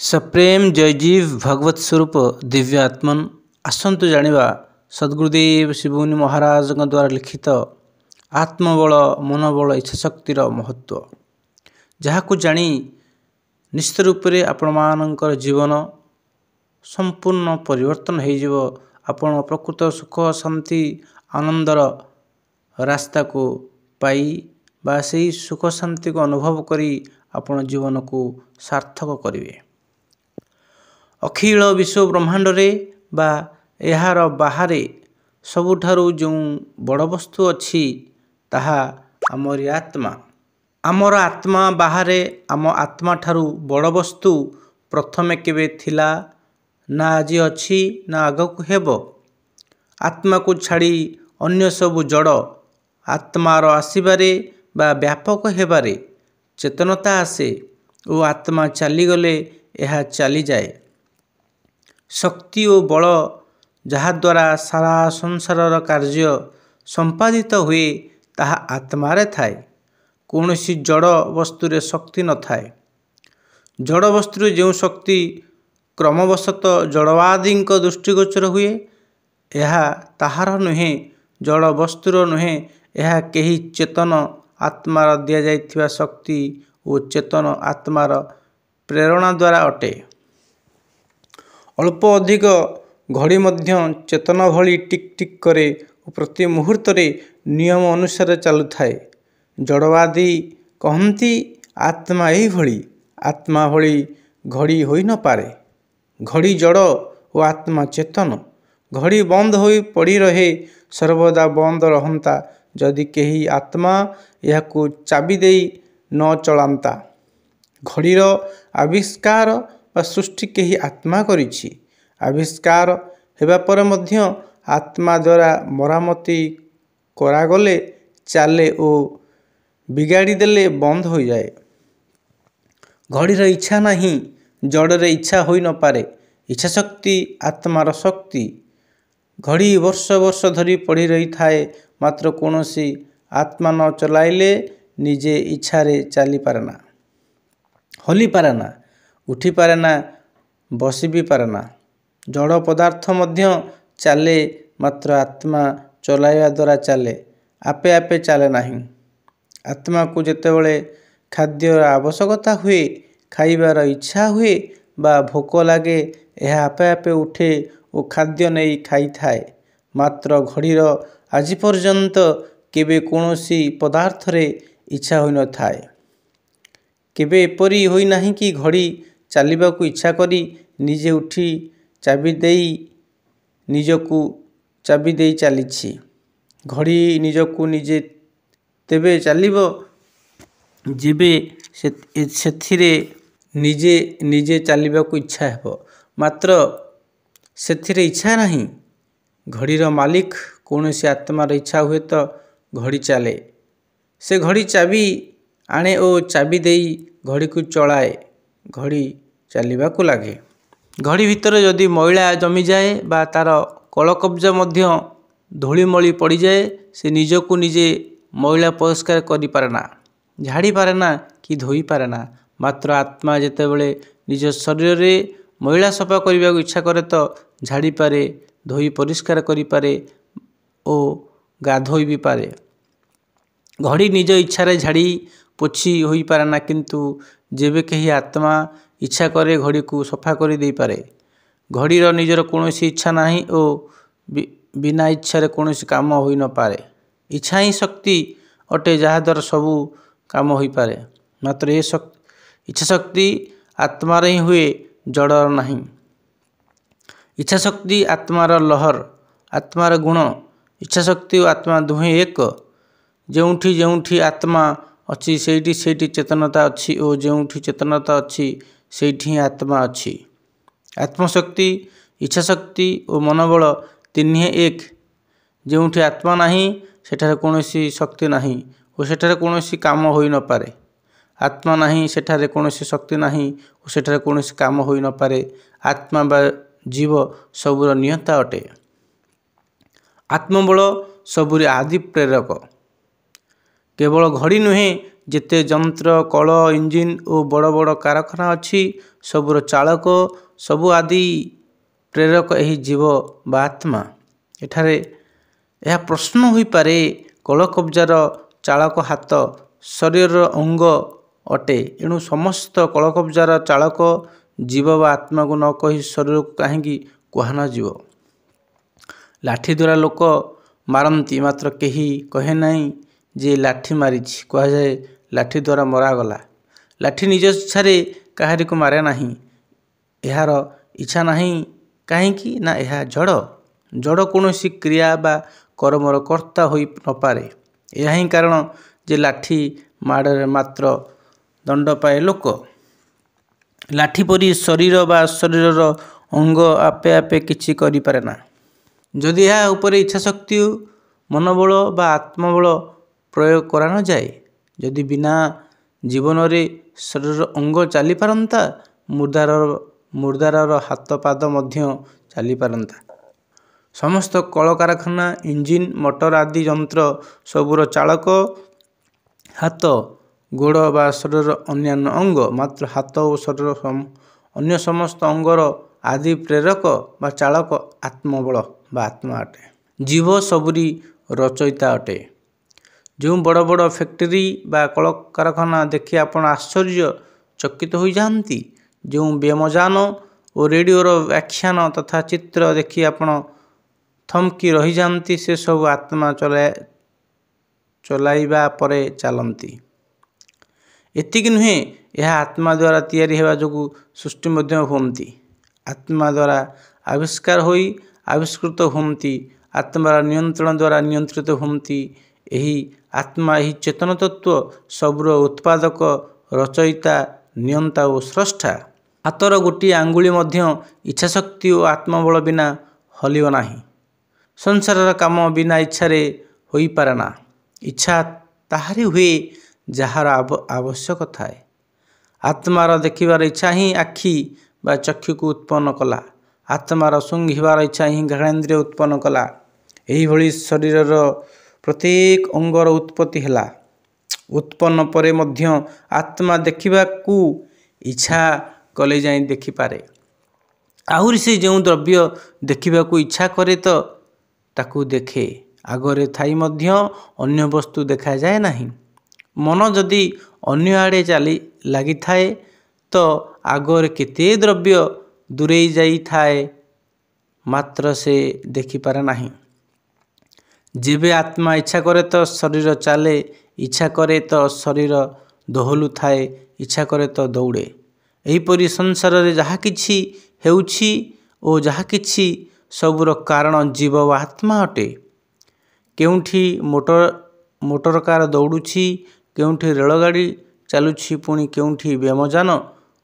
सप्रेम जयजीव भगवत स्वरूप दिव्य आत्मन आसतु जानिबा सद्गुरुदेव शिवमुनि महाराज द्वारा लिखित आत्मबल मनोबल इच्छाशक्तिर महत्व जहाकु जानी निश्चित रूप से आपण मानकर जीवन संपूर्ण परिवर्तन हो आपण प्रकृत सुख शांति आनंदर रास्ता को पाई बा से सुख शांति को अनुभव करी आपण जीवन को सार्थक करिवे। अखिल विश्व ब्रह्मांड रे बा एहार बाहरे सबुठारु जो बड़ वस्तु अच्छी ताहा आमरी आत्मा। आमर आत्मा बाहरे आम आत्मा ठारू बड़ वस्तु प्रथमे केबे थिला ना आज अच्छी ना आगकु हेबो। आत्मा को छाड़ी अन्य सबु जड़ आत्मार आसीबारे बा व्यापक हेबारे चेतनता आसे और आत्मा चलीगले यह चली जाए। शक्ति और बल जहाद्वारा सारा संसारर कार्य संपादित हुए ताहा आत्मारे थाए। कौनसी जड़ वस्तुरे शक्ति न थाए। जड़ वस्तुरे जो शक्ति क्रमवशत जड़वादी दृष्टिगोचर हुए यह ताहार नुहे जड़ वस्तुर नुहे यह कहीं चेतन आत्मार दि जाइथिबा शक्ति और चेतन आत्मार प्रेरणा द्वारा अटे। अल्प अधिक घड़ी मध्य चेतन भली टिक टिक करे प्रति मुहूर्त नियम अनुसार चलु थाए। जड़वादी कहती आत्मा यही भली आत्मा भली घड़ी होई न पारे। घड़ी जड़ और आत्मा चेतन। घड़ी बंद होई पड़ी रहे सर्वदा बंद रहंता जदि केही आत्मा यह चाबी दे न चलांता। घड़ीर आविष्कार व सृष्टि केही आत्मा करिछि। आविष्कार हेबा पर मध्य आत्मा द्वारा मरामती करागले चाले ओ बिगाड़ी देले बंद हो जाए। घड़ीर इच्छा नहीं जड़रे इच्छा होई न पारे। इच्छा शक्ति आत्मार शक्ति। घड़ी वर्ष वर्ष धरी पड़ी रही थाए मात्र कौनसी आत्मा न चलाइले निजे इच्छारे चली पारेना हली पारेना उठी पारेना बसी भी पारेना। जड़ पदार्थ मध्य चले मात्र आत्मा चलाइवा द्वारा चले आपे आपे चले नहीं। आत्मा को जेतेबेले खाद्यर आवश्यकता हुए खाइबार इच्छा हुए बा भोक लगे यह आपे आपे उठे और खाद्य नहीं खाई थाए। मात्र घड़ीर आज पर्यंत केबे कौनसी पदार्थ रे इच्छा होई न थाए। केबे एपरी होई नाही कि घड़ी चलिबा को इच्छा करी निजे उठी चाबी देई निजकू चाबी देई चलीछि। घड़ी निजकू निजे तेबे चलिबो जेबे सेथिरे निजे निजे चलिबा को इच्छा हेबो। मात्र सेथिरे इच्छा नहीं। घड़ीर मालिक कौनसी आत्मार इच्छा हुए तो घड़ी चले। से घड़ी चाबी आने और चाबी देई घड़ी को चलाए घड़ी चलवा को लगे। घड़ी भितर जदि मैला जमी जाए बा तार कलकब्जा मध्य धूलीमली पड़ जाए से निजको निजे मैला परिष्कार करि पारेना झाड़ी पारेना कि धोई पारेना। मात्र आत्मा जेतेबेले निज शरीर रे मैला सफा करने को इच्छा करे तो झाड़ी पारे धोई परिष्कार करि पारे ओ गाधोई भी पारे। घड़ी निज इच्छा झाड़ी पोछी होई पारेना किंतु जेबे कही आत्मा इच्छा करे घड़ी को सफा कर दे पारे। घड़ीर निजर कौनसी इच्छा नहीं और बिना इच्छा कौनसी काम होई न पारे। इच्छा ही शक्ति अटे जहाद्वारा सबू काम हो पारे। मात्र ये इच्छा शक्ति आत्मार ही हुए जड़र नहीं। इच्छा शक्ति आत्मार लहर आत्मार गुण। इच्छा शक्ति और आत्मा दुहें एक। जोठी जोठी आत्मा अच्छी सेठी सेठी चेतनता अच्छी और जोठी चेतनता अच्छी सेठी आत्मा अच्छी। आत्मशक्ति इच्छा शक्ति और मनोबल तीन एक। जोठी आत्मा नहीं सेठारे कौनसी शक्ति नहीं और सेठारे कौनसी काम होई न पारे। आत्मा नहीं सेठारे कौनसी शक्ति नहीं और सेठारे कौनसी काम होई न पारे। आत्मा बा जीव सबुर नियंता अटे। आत्मबल सबुरे आदि प्रेरक। केवल घड़ी नुहे ଯେତେ ଯନ୍ତ୍ର କଳ ଇଞ୍ଜିନ ଓ ବଡ଼ ବଡ଼ କାରଖାନା ଅଛି ସବୁର ଚାଳକ ସବୁ ଆଦି ପ୍ରେରକ ଏହି ଜୀବ ବା ଆତ୍ମା। ଏଠାରେ ଏହା ପ୍ରଶ୍ନ ହୋଇପାରେ କଳକବ୍ଜାର ଚାଳକ ହାତ ଶରୀରର ଅଙ୍ଗ ଅଟେ, ଏଣୁ ସମସ୍ତ କଳକବ୍ଜାର ଚାଳକ ଜୀବ ବା ଆତ୍ମାକୁ ନ କହି ଶରୀରକୁ କାହିଁକି କୁହାନଯିବ? ଲାଠି ଦ୍ୱାରା ଲୋକ ମାରନ୍ତି, ମାତ୍ର କେହି କହେ ନାହିଁ ଯେ ଲାଠି ମାରିଛି, କୁହାଯାଏ ଲାଠି ଦ୍ୱାରା ମରାଗଲା। ଲାଠି ନିଜ ଇଚ୍ଛାରେ କାହାରିକୁ ମାରେ ନାହିଁ। ଏହାର ଇଚ୍ଛା ନାହିଁ କାହିଁକି ନା ଏହା ଜଡ଼। ଜଡ଼ କୌଣସି କ୍ରିୟା ବା କର୍ମର କର୍ତ୍ତା ହୋଇ ନପାରେ। ଏହା ହିଁ କାରଣ ଯେ ଲାଠି ମାଡ଼ରେ ମାତ୍ର ଦଣ୍ଡ ପାଏ ଲୋକ। ଲାଠି ପରି ଶରୀର ବା ଶରୀରର ଅଙ୍ଗ ଆପେ ଆପେ କିଛି କରିପାରେ ନା। ଯଦି ଏହା ଉପରେ ଇଚ୍ଛାଶକ୍ତି ମନୋବଳ ବା ଆତ୍ମବଳ ପ୍ରୟୋଗ କରାନଯାଏ, ଯଦି ବିନା ଜୀବନରେ ଶରୀରର ଅଙ୍ଗ ଚାଲିପାରନ୍ତା, ମୁର୍ଦାରର ହାତ ପାଦ ମଧ୍ୟ ଚାଲିପାରନ୍ତା। ସମସ୍ତ କଳକାରଖାନା ଇଞ୍ଜିନ ମଟର ଆଦି ଯନ୍ତ୍ର ସବୁର ଚାଳକ ହାତ ଗୋଡ଼ ବା ଶରୀରର ଅନ୍ୟାନ୍ୟ ଅଙ୍ଗ, ମାତ୍ର ହାତ ଓ ଶରୀରର ଅନ୍ୟ ସମସ୍ତ ଅଙ୍ଗର ଆଦି ପ୍ରେରକ ବା ଚାଳକ ଆତ୍ମବଳ ବା ଆତ୍ମା ଅଟେ। ଜୀବ ସବୁରି ରଚୟିତା ଅଟେ। ଯେଉଁ ବଡ଼ ବଡ଼ ଫ୍ୟାକ୍ଟରୀ ବା କଳକାରଖାନା ଦେଖି ଆପଣ ଆଶ୍ଚର୍ଯ୍ୟ ଚକିତ ହୋଇଯାଆନ୍ତି, ଯେଉଁ ବ୍ୟୋମଯାନ ଓ ରେଡ଼ିଓର ବ୍ୟାଖ୍ୟାନ ତଥା ଚିତ୍ର ଦେଖି ଆପଣ ଥମକି ରହିଯାଆନ୍ତି, ସେସବୁ ଆତ୍ମା ଚଲାଇବା ପରେ ଚାଲନ୍ତି। ଏତିକି ନୁହେଁ, ଏହା ଆତ୍ମା ଦ୍ୱାରା ତିଆରି ହେବା ଯୋଗୁଁ ସୃଷ୍ଟି ମଧ୍ୟ ହୁଅନ୍ତି। ଆତ୍ମା ଦ୍ୱାରା ଆବିଷ୍କାର ହୋଇ ଆବିଷ୍କୃତ ହୁଅନ୍ତି। ଆତ୍ମାର ନିୟନ୍ତ୍ରଣ ଦ୍ୱାରା ନିୟନ୍ତ୍ରିତ ହୁଅନ୍ତି। ଏହି ଆତ୍ମା, ଏହି ଚେତନ ତତ୍ତ୍ୱ ସବୁର ଉତ୍ପାଦକ, ରଚୟିତା, ନିୟନ୍ତା ଓ ସ୍ରଷ୍ଟା। ହାତର ଗୋଟିଏ ଆଙ୍ଗୁଳି ମଧ୍ୟ ଇଚ୍ଛାଶକ୍ତି ଓ ଆତ୍ମବଳ ବିନା ହଲିବ ନାହିଁ। ସଂସାରର କାମ ବିନା ଇଚ୍ଛାରେ ହୋଇପାରେ ନା। ଇଚ୍ଛା ତାହାରି ହୁଏ ଯାହାର ଆବଶ୍ୟକ ଥାଏ। ଆତ୍ମାର ଦେଖିବାର ଇଚ୍ଛା ହିଁ ଆଖି ବା ଚକ୍ଷୁକୁ ଉତ୍ପନ୍ନ କଲା। ଆତ୍ମାର ଶୁଙ୍ଘିବାର ଇଚ୍ଛା ହିଁ ଘ୍ରାଣେନ୍ଦ୍ରିୟ ଉତ୍ପନ୍ନ କଲା। ଏହିଭଳି ଶରୀରର ପ୍ରତ୍ୟେକ ଅଙ୍ଗର ଉତ୍ପତ୍ତି ହେଲା। ଉତ୍ପନ୍ନ ପରେ ମଧ୍ୟ ଆତ୍ମା ଦେଖିବାକୁ ଇଚ୍ଛା କଲେ ଯାଇ ଦେଖିପାରେ। ଆହୁରି ସେ ଯେଉଁ ଦ୍ରବ୍ୟ ଦେଖିବାକୁ ଇଚ୍ଛା କରେ ତ ତାକୁ ଦେଖେ। ଆଗରେ ଥାଇ ମଧ୍ୟ ଅନ୍ୟ ବସ୍ତୁ ଦେଖାଯାଏ ନାହିଁ। ମନ ଯଦି ଅନ୍ୟ ଆଡ଼େ ଲାଗିଥାଏ ତ ଆଗରେ କେତେ ଦ୍ରବ୍ୟ ଦୂରେଇ ଯାଇଥାଏ, ମାତ୍ର ସେ ଦେଖିପାରେ ନାହିଁ। ଯେବେ ଆତ୍ମା ଇଚ୍ଛା କରେ ତ ଶରୀର ଚାଲେ, ଇଚ୍ଛା କରେ ତ ଶରୀର ଦୋହଲୁଥାଏ, ଇଚ୍ଛା କରେ ତ ଦୌଡ଼େ। ଏହିପରି ସଂସାରରେ ଯାହା କିଛି ହେଉଛି ଓ ଯାହା କିଛି ସବୁର କାରଣ ଜୀବ ବା ଆତ୍ମା ଅଟେ। କେଉଁଠି ମୋଟରକାର ଦୌଡ଼ୁଛି, କେଉଁଠି ରେଳଗାଡ଼ି ଚାଲୁଛି, ପୁଣି କେଉଁଠି ବ୍ୟୋମଯାନ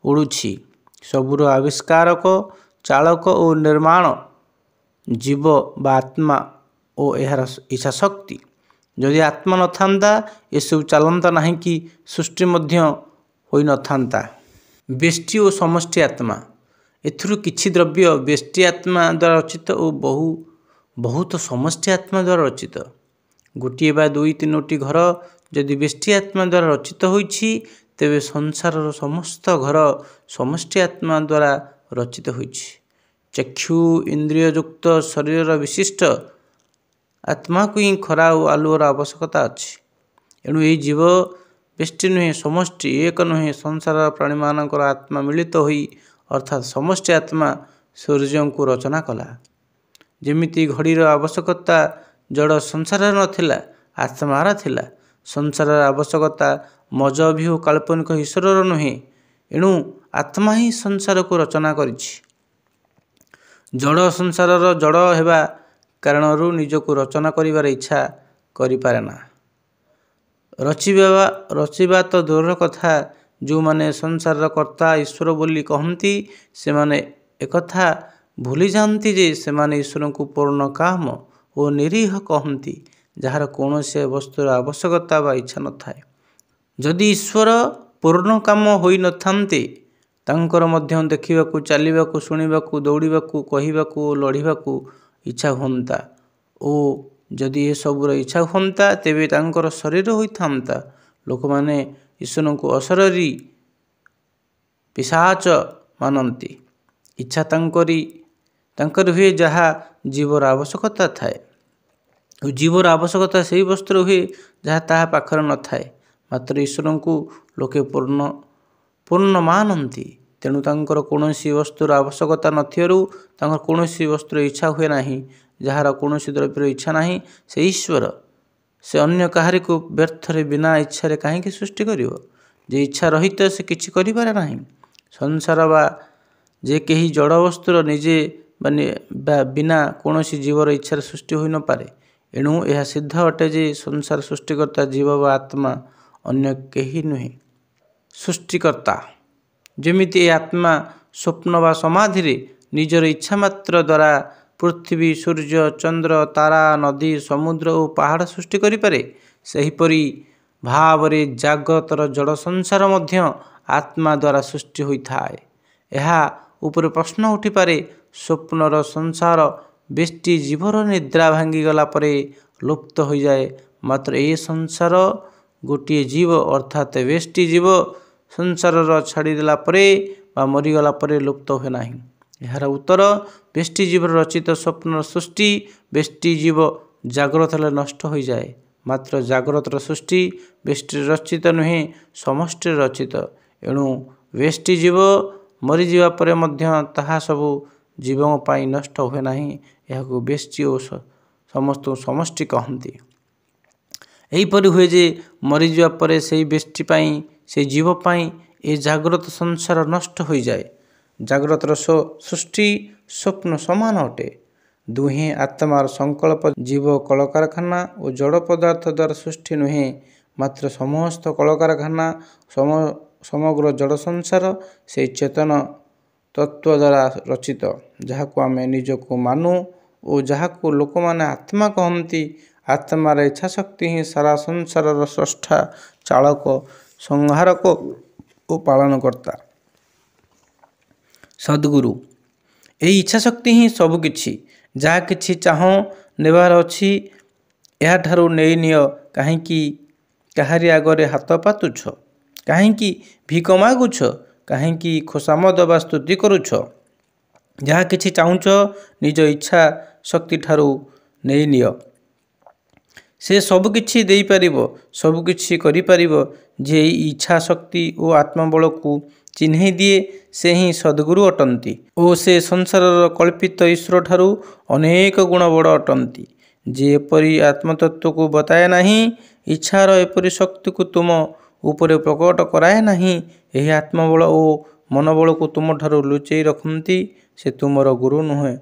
ଉଡ଼ୁଛି। ସବୁର ଆବିଷ୍କାରକ, ଚାଳକ ଓ ନିର୍ମାଣ ଜୀବ ବା ଆତ୍ମା ଓ ଏହାର ଇଚ୍ଛାଶକ୍ତି। ଯଦି ଆତ୍ମା ନଥାନ୍ତା, ଏସବୁ ଚାଲନ୍ତା ନାହିଁ କି ସୃଷ୍ଟି ମଧ୍ୟ ହୋଇନଥାନ୍ତା। ବ୍ୟଷ୍ଟି ଓ ସମଷ୍ଟି ଆତ୍ମା। ଏଥିରୁ କିଛି ଦ୍ରବ୍ୟ ବ୍ୟଷ୍ଟି ଆତ୍ମା ଦ୍ୱାରା ରଚିତ ଓ ବହୁତ ସମଷ୍ଟି ଆତ୍ମା ଦ୍ୱାରା ରଚିତ। ଗୋଟିଏ ବା ଦୁଇ ତିନୋଟି ଘର ଯଦି ବ୍ୟଷ୍ଟି ଆତ୍ମା ଦ୍ୱାରା ରଚିତ ହୋଇଛି, ତେବେ ସଂସାରର ସମସ୍ତ ଘର ସମଷ୍ଟି ଆତ୍ମା ଦ୍ୱାରା ରଚିତ ହୋଇଛି। ଚକ୍ଷୁ ଇନ୍ଦ୍ରିୟଯୁକ୍ତ ଶରୀରର ବିଶିଷ୍ଟ ଆତ୍ମାକୁ ହିଁ ଖରା ଓ ଆଲୁଅର ଆବଶ୍ୟକତା ଅଛି। ଏଣୁ ଏହି ଜୀବ ବ୍ୟଷ୍ଟି ନୁହେଁ, ସମଷ୍ଟି ଏକ ନୁହେଁ। ସଂସାରର ପ୍ରାଣୀମାନଙ୍କର ଆତ୍ମା ମିଳିତ ହୋଇ ଅର୍ଥାତ୍ ସମଷ୍ଟି ଆତ୍ମା ସୂର୍ଯ୍ୟଙ୍କୁ ରଚନା କଲା। ଯେମିତି ଘଡ଼ିର ଆବଶ୍ୟକତା ଜଡ଼ ସଂସାରରେ ନଥିଲା, ଆତ୍ମାର ଥିଲା। ସଂସାରର ଆବଶ୍ୟକତା ମଜଭି ଓ କାଳ୍ପନିକ ଈଶ୍ୱରର ନୁହେଁ, ଏଣୁ ଆତ୍ମା ହିଁ ସଂସାରକୁ ରଚନା କରିଛି। ଜଡ଼ ସଂସାରର ଜଡ଼ ହେବା କାରଣରୁ ନିଜକୁ ରଚନା କରିବାର ଇଚ୍ଛା କରିପାରେ ନା। ରଚିବା ତ ଦୂରର କଥା, ଯେଉଁମାନେ ସଂସାରର କର୍ତ୍ତା ଈଶ୍ୱର ବୋଲି କହନ୍ତି, ସେମାନେ ଏକଥା ଭୁଲିଯାଆନ୍ତି ଯେ ସେମାନେ ଈଶ୍ୱରଙ୍କୁ ପୂର୍ଣ୍ଣକାମ ଓ ନିରୀହ କହନ୍ତି, ଯାହାର କୌଣସି ବସ୍ତୁର ଆବଶ୍ୟକତା ବା ଇଚ୍ଛା ନଥାଏ। ଯଦି ଈଶ୍ୱର ପୂର୍ଣ୍ଣକାମ ହୋଇନଥାନ୍ତେ, ତାଙ୍କର ମଧ୍ୟ ଦେଖିବାକୁ, ଚାଲିବାକୁ, ଶୁଣିବାକୁ, ଦୌଡ଼ିବାକୁ, କହିବାକୁ ଓ ଲଢ଼ିବାକୁ ଇଚ୍ଛା ହୁଅନ୍ତା ଓ ଯଦି ଏସବୁର ଇଚ୍ଛା ହୁଅନ୍ତା, ତେବେ ତାଙ୍କର ଶରୀର ହୋଇଥାନ୍ତା। ଲୋକମାନେ ଈଶ୍ୱରଙ୍କୁ ଅଶରୀରୀ ପିଶାଚ ମାନନ୍ତି। ଇଚ୍ଛା ତାଙ୍କରି ହୁଏ ଯାହା ଜୀବର ଆବଶ୍ୟକତା ଥାଏ। ଜୀବର ଆବଶ୍ୟକତା ସେହି ବସ୍ତୁର ହୁଏ ଯାହା ତାହା ପାଖରେ ନଥାଏ। ମାତ୍ର ଈଶ୍ୱରଙ୍କୁ ଲୋକେ ପୂର୍ଣ୍ଣ ମାନନ୍ତି। ତେଣୁ ତାଙ୍କର କୌଣସି ବସ୍ତୁର ଆବଶ୍ୟକତା ନଥିବାରୁ ତାଙ୍କର କୌଣସି ବସ୍ତୁର ଇଚ୍ଛା ହୁଏ ନାହିଁ। ଯାହାର କୌଣସି ଦ୍ରବ୍ୟର ଇଚ୍ଛା ନାହିଁ ସେ ଈଶ୍ୱର। ସେ ଅନ୍ୟ କାହାରିକୁ ବ୍ୟର୍ଥରେ ବିନା ଇଚ୍ଛାରେ କାହିଁକି ସୃଷ୍ଟି କରିବ? ଯେ ଇଚ୍ଛା ରହିତ ସେ କିଛି କରିପାରେ ନାହିଁ। ସଂସାର ବା ଯେ କେହି ଜଡ଼ ବସ୍ତୁର ନିଜେ ବା ବିନା କୌଣସି ଜୀବର ଇଚ୍ଛାରେ ସୃଷ୍ଟି ହୋଇନପାରେ। ଏଣୁ ଏହା ସିଦ୍ଧ ଅଟେ ଯେ ସଂସାର ସୃଷ୍ଟିକର୍ତ୍ତା ଜୀବ ବା ଆତ୍ମା ଅନ୍ୟ କେହି ନୁହେଁ। ସୃଷ୍ଟିକର୍ତ୍ତା ଯେମିତି ଏ ଆତ୍ମା ସ୍ୱପ୍ନ ବା ସମାଧିରେ ନିଜର ଇଚ୍ଛା ମାତ୍ର ଦ୍ୱାରା ପୃଥିବୀ, ସୂର୍ଯ୍ୟ, ଚନ୍ଦ୍ର, ତାରା, ନଦୀ, ସମୁଦ୍ର ଓ ପାହାଡ଼ ସୃଷ୍ଟି କରିପାରେ, ସେହିପରି ଭାବରେ ଜାଗ୍ରତର ଜଡ଼ ସଂସାର ମଧ୍ୟ ଆତ୍ମା ଦ୍ୱାରା ସୃଷ୍ଟି ହୋଇଥାଏ। ଏହା ଉପରେ ପ୍ରଶ୍ନ ଉଠିପାରେ, ସ୍ୱପ୍ନର ସଂସାର ବେଷ୍ଟି ଜୀବର ନିଦ୍ରା ଭାଙ୍ଗିଗଲା ପରେ ଲୁପ୍ତ ହୋଇଯାଏ, ମାତ୍ର ଏ ସଂସାର ଗୋଟିଏ ଜୀବ ଅର୍ଥାତ୍ ବେଷ୍ଟି ଜୀବ ସଂସାରର ଛାଡ଼ିଦେଲା ପରେ ବା ମରିଗଲା ପରେ ଲୁପ୍ତ ହୁଏ ନାହିଁ। ଏହାର ଉତ୍ତର, ବେଷ୍ଟି ଜୀବର ରଚିତ ସ୍ୱପ୍ନର ସୃଷ୍ଟି ବେଷ୍ଟି ଜୀବ ଜାଗ୍ରତ ହେଲେ ନଷ୍ଟ ହୋଇଯାଏ। ମାତ୍ର ଜାଗ୍ରତର ସୃଷ୍ଟି ବେଷ୍ଟିରେ ରଚିତ ନୁହେଁ, ସମଷ୍ଟିରେ ରଚିତ। ଏଣୁ ବେଷ୍ଟି ଜୀବ ମରିଯିବା ପରେ ମଧ୍ୟ ତାହା ସବୁ ଜୀବଙ୍କ ପାଇଁ ନଷ୍ଟ ହୁଏ ନାହିଁ। ଏହାକୁ ବେଷ୍ଟି ଓ ସମସ୍ତଙ୍କୁ ସମଷ୍ଟି କହନ୍ତି। ଏହିପରି ହୁଏ ଯେ ମରିଯିବା ପରେ ସେହି ବେଷ୍ଟି ପାଇଁ, ସେହି ଜୀବ ପାଇଁ ଏ ଜାଗ୍ରତ ସଂସାର ନଷ୍ଟ ହୋଇଯାଏ। ଜାଗ୍ରତର ସୃଷ୍ଟି ସ୍ୱପ୍ନ ସମାନ ଅଟେ। ଦୁହେଁ ଆତ୍ମାର ସଂକଳ୍ପ। ଜୀବ କଳକାରଖାନା ଓ ଜଡ଼ ପଦାର୍ଥ ଦ୍ୱାରା ସୃଷ୍ଟି ନୁହେଁ, ମାତ୍ର ସମସ୍ତ କଳକାରଖାନା ସମଗ୍ର ଜଡ଼ ସଂସାର ସେହି ଚେତନ ତତ୍ତ୍ୱ ଦ୍ୱାରା ରଚିତ, ଯାହାକୁ ଆମେ ନିଜକୁ ମାନୁ ଓ ଯାହାକୁ ଲୋକମାନେ ଆତ୍ମା କହନ୍ତି। ଆତ୍ମାର ଇଚ୍ଛାଶକ୍ତି ହିଁ ସାରା ସଂସାରର ସ୍ରଷ୍ଟା, ଚାଳକ, ସଂହାରକ ଓ ପାଳନକର୍ତ୍ତା। ସଦ୍‌ଗୁରୁ ଏହି ଇଚ୍ଛାଶକ୍ତି ହିଁ ସବୁକିଛି। ଯାହା କିଛି ଚାହଁ ନେବାର ଅଛି, ଏହାଠାରୁ ନେଇନିଅ। କାହିଁକି କାହାରି ଆଗରେ ହାତ ପାତୁଛ? କାହିଁକି ଭିକ ମାଗୁଛ? କାହିଁକି ଖୋସାମଦ ବା ସ୍ତୁତି କରୁଛ? ଯାହା କିଛି ଚାହୁଁଛ ନିଜ ଇଚ୍ଛା ଶକ୍ତିଠାରୁ ନେଇନିଅ। ସେ ସବୁକିଛି ଦେଇପାରିବ, ସବୁକିଛି କରିପାରିବ। ଯିଏ ଏହି ଇଚ୍ଛା ଶକ୍ତି ଓ ଆତ୍ମବଳକୁ ଚିହ୍ନେଇ ଦିଏ, ସେ ହିଁ ସଦ୍‌ଗୁରୁ ଅଟନ୍ତି ଓ ସେ ସଂସାରର କଳ୍ପିତ ଈଶ୍ୱରଠାରୁ ଅନେକ ଗୁଣ ବଡ଼ ଅଟନ୍ତି। ଯିଏ ଏପରି ଆତ୍ମତତ୍ତ୍ୱକୁ ବତାଏ ନାହିଁ, ଇଚ୍ଛାର ଏପରି ଶକ୍ତିକୁ ତୁମ ଉପରେ ପ୍ରକଟ କରାଏ ନାହିଁ, ଏହି ଆତ୍ମବଳ ଓ ମନୋବଳକୁ ତୁମଠାରୁ ଲୁଚେଇ ରଖନ୍ତି, ସେ ତୁମର ଗୁରୁ ନୁହେଁ,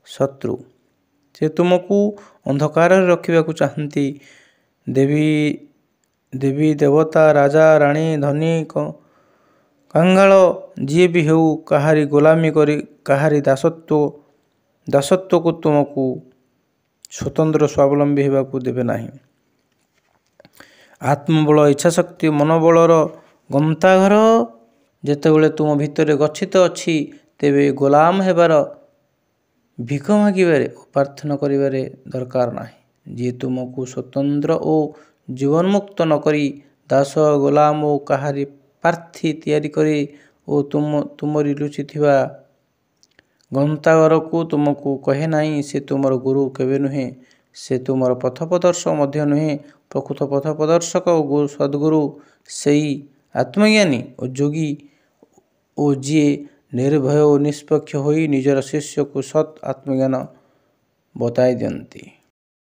ଶତ୍ରୁ। ସେ ତୁମକୁ ଅନ୍ଧକାରରେ ରଖିବାକୁ ଚାହାନ୍ତି। ଦେବୀ ଦେବତା, ରାଜା ରାଣୀ, ଧନୀ କାଙ୍ଗାଳ ଯିଏ ବି ହେଉ, କାହାରି ଗୋଲାମୀ କରି କାହାରି ଦାସତ୍ୱକୁ ତୁମକୁ ସ୍ୱତନ୍ତ୍ର ସ୍ୱାବଲମ୍ବୀ ହେବାକୁ ଦେବେ ନାହିଁ। ଆତ୍ମବଳ, ଇଚ୍ଛାଶକ୍ତି, ମନୋବଳର ଗନ୍ତାଘର ଯେତେବେଳେ ତୁମ ଭିତରେ ଗଚ୍ଛିତ ଅଛି, ତେବେ ଗୋଲାମ ହେବାର, ଭିକ ମାଗିବାରେ ଓ ପ୍ରାର୍ଥନା କରିବାରେ ଦରକାର ନାହିଁ। ଯିଏ ତୁମକୁ ସ୍ୱତନ୍ତ୍ର ଓ ଜୀବନ୍ମୁକ୍ତ ନ କରି ଦାସ, ଗୋଲାମ ଓ କାହାରି ପ୍ରାର୍ଥୀ ତିଆରି କରେ ଓ ତୁମରି ଲୁଚିଥିବା ଗନ୍ତାଘରକୁ ତୁମକୁ କହେ ନାହିଁ, ସେ ତୁମର ଗୁରୁ କେବେ ନୁହେଁ। ସେ ତୁମର ପଥପ୍ରଦର୍ଶକ ମଧ୍ୟ ନୁହେଁ। ପ୍ରକୃତ ପଥପ୍ରଦର୍ଶକ ଓ ସଦ୍‌ଗୁରୁ ସେହି ଆତ୍ମଜ୍ଞାନୀ ଓ ଯୋଗୀ ଓ ଯିଏ ନିର୍ଭୟ ଓ ନିଷ୍ପକ୍ଷ ହୋଇ ନିଜର ଶିଷ୍ୟକୁ ସତ୍ ଆତ୍ମଜ୍ଞାନ ବତାଇ ଦିଅନ୍ତି।